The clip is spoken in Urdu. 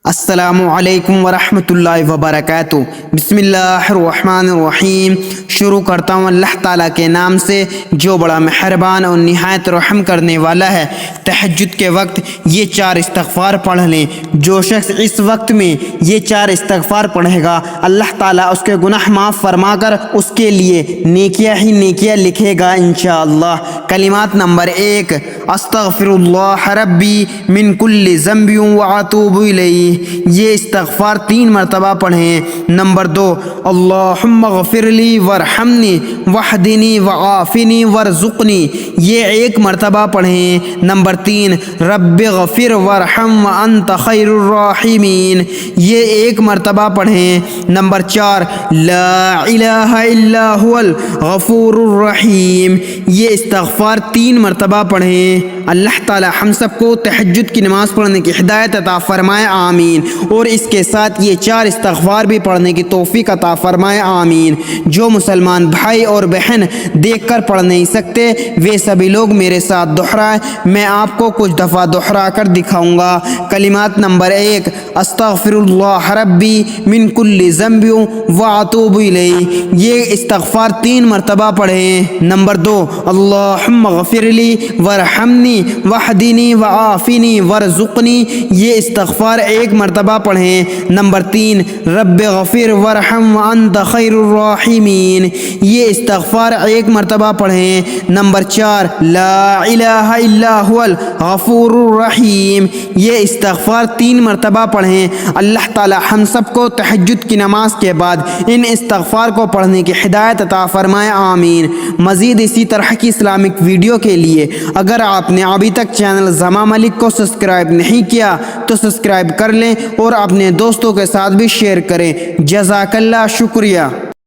السلام علیکم ورحمۃ اللہ وبرکاتہ۔ بسم اللہ الرحمن الرحیم۔ شروع کرتا ہوں اللہ تعالیٰ کے نام سے جو بڑا مہربان اور نہایت رحم کرنے والا ہے۔ تہجد کے وقت یہ 4 استغفار پڑھ لیں۔ جو شخص اس وقت میں یہ 4 استغفار پڑھے گا اللہ تعالیٰ اس کے گناہ معاف فرما کر اس کے لیے نیکیاں ہی نیکیاں لکھے گا انشاءاللہ۔ کلمات نمبر 1، استغفر اللہ ربی من کل ذنب واتوب الیہ، یہ استغفار 3 مرتبہ پڑھیں۔ نمبر 2، اللہم اغفر لی وارحمنی واہدنی وعافنی وارزقنی، یہ 1 مرتبہ پڑھیں۔ نمبر 3، رب اغفر وارحم وانت خیر الراحمین، یہ 1 مرتبہ پڑھیں۔ نمبر 4، لا الہ الا هو الغفور الرحیم، یہ استغفار 3 مرتبہ پڑھیں۔ اللہ تعالی ہم سب کو تہجد کی نماز پڑھنے کی ہدایت عطا فرمائے، آمین۔ اور اس کے ساتھ یہ 4 استغفار بھی پڑھنے کی توفیق عطا فرمائے، آمین۔ جو مسلمان بھائی اور بہن دیکھ کر پڑھ نہیں سکتے وہ سبھی لوگ میرے ساتھ دہرائیں، میں آپ کو کچھ دفعہ دہرا کر دکھاؤں گا۔ کلمات نمبر 1، استغفر اللہ ربی من کل ذنب واتوب الیہ، یہ استغفار 3 مرتبہ پڑھیں۔ نمبر 2، اللہم اغفر لی وارحمنی واہدنی وعافنی وارزقنی، یہ استغفار 1 مرتبہ پڑھیں۔ نمبر 3، رب اغفر وارحم وانت خیر الراحمین، یہ استغفار 1 مرتبہ پڑھیں۔ نمبر 4، لا الہ الا هو الغفور الرحیم، یہ استغفار 3 مرتبہ پڑھیں۔ اللہ تعالی ہم سب کو تہجد کی نماز کے بعد ان استغفار کو پڑھنے کی ہدایت عطا فرمائے، آمین۔ مزید اسی طرح کی اسلامک ویڈیو کے لیے اگر آپ نے ابھی تک چینل زما ملک کو سبسکرائب نہیں کیا تو سبسکرائب کر لیں اور اپنے دوستوں کے ساتھ بھی شیئر کریں۔ جزاک اللہ، شکریہ۔